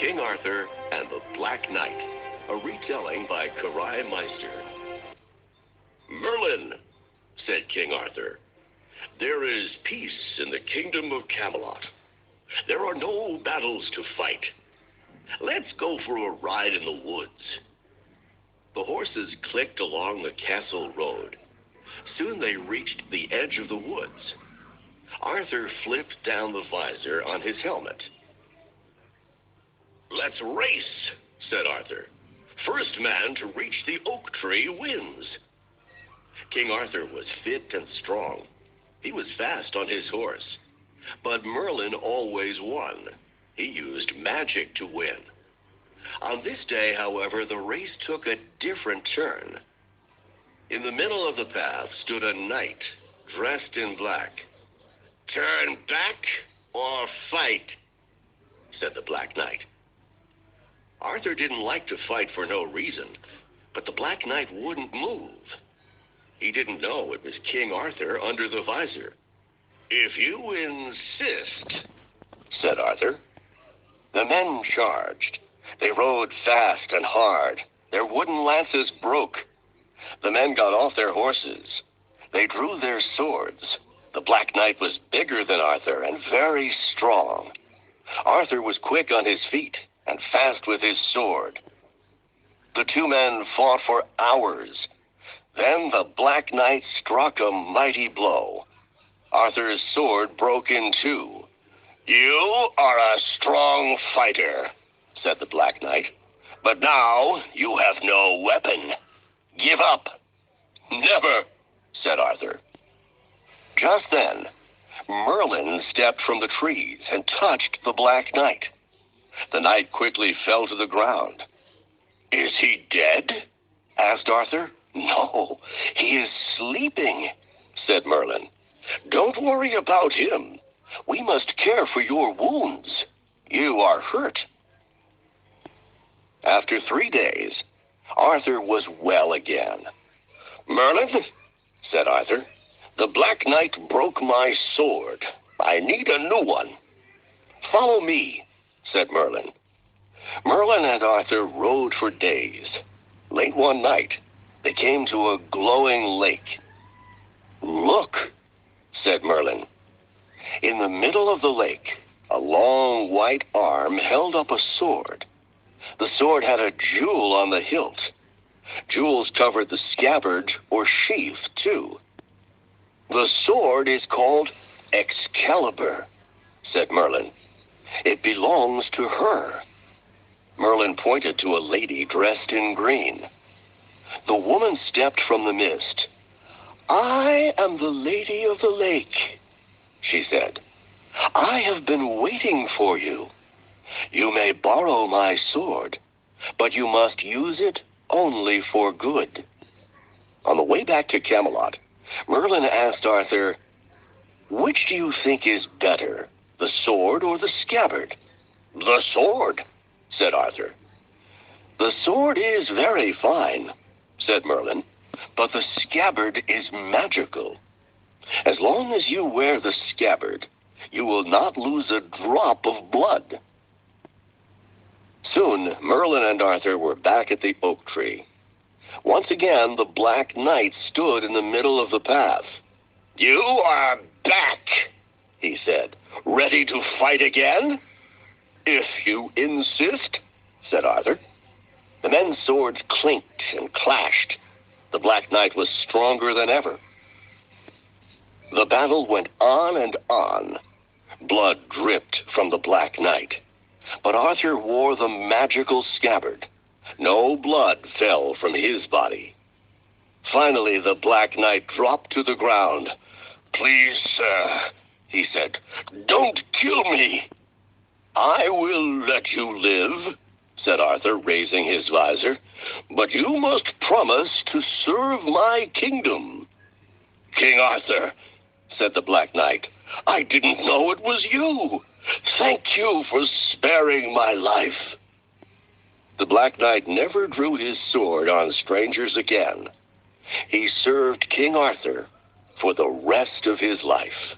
King Arthur and the Black Knight, a retelling by Karai Meister. "Merlin," said King Arthur, "there is peace in the kingdom of Camelot. There are no battles to fight. Let's go for a ride in the woods." The horses clicked along the castle road. Soon they reached the edge of the woods. Arthur flipped down the visor on his helmet. "Let's race," said Arthur. "First man to reach the oak tree wins." King Arthur was fit and strong. He was fast on his horse. But Merlin always won. He used magic to win. On this day, however, the race took a different turn. In the middle of the path stood a knight dressed in black. "Turn back or fight," said the Black Knight. Arthur didn't like to fight for no reason, but the Black Knight wouldn't move. He didn't know it was King Arthur under the visor. "If you insist," said Arthur. The men charged. They rode fast and hard. Their wooden lances broke. The men got off their horses. They drew their swords. The Black Knight was bigger than Arthur and very strong. Arthur was quick on his feet and fast with his sword. The two men fought for hours. Then the Black Knight struck a mighty blow. Arthur's sword broke in two. "You are a strong fighter," said the Black Knight, "but now you have no weapon. Give up." "Never," said Arthur. Just then, Merlin stepped from the trees and touched the Black Knight. The knight quickly fell to the ground. "Is he dead?" asked Arthur. "No, he is sleeping," said Merlin. "Don't worry about him. We must care for your wounds. You are hurt." After 3 days, Arthur was well again. "Merlin," said Arthur, "the Black Knight broke my sword. I need a new one." "Follow me," said Merlin. Merlin and Arthur rode for days. Late one night, they came to a glowing lake. "Look," said Merlin. In the middle of the lake, a long white arm held up a sword. The sword had a jewel on the hilt. Jewels covered the scabbard or sheath, too. "The sword is called Excalibur," said Merlin. "It belongs to her." Merlin pointed to a lady dressed in green. The woman stepped from the mist. "I am the Lady of the Lake," she said. "I have been waiting for you. You may borrow my sword, but you must use it only for good." On the way back to Camelot, Merlin asked Arthur, "Which do you think is better, the sword or the scabbard?" "The sword," said Arthur. "The sword is very fine," said Merlin, "but the scabbard is magical. As long as you wear the scabbard, you will not lose a drop of blood." Soon, Merlin and Arthur were back at the oak tree. Once again, the Black Knight stood in the middle of the path. "You are back," he said. "Ready to fight again?" "If you insist," said Arthur. The men's swords clinked and clashed. The Black Knight was stronger than ever. The battle went on and on. Blood dripped from the Black Knight. But Arthur wore the magical scabbard. No blood fell from his body. Finally, the Black Knight dropped to the ground. "Please, sir," he said, "don't kill me." "I will let you live," said Arthur, raising his visor, "but you must promise to serve my kingdom." "King Arthur," said the Black Knight, "I didn't know it was you. Thank you for sparing my life." The Black Knight never drew his sword on strangers again. He served King Arthur for the rest of his life.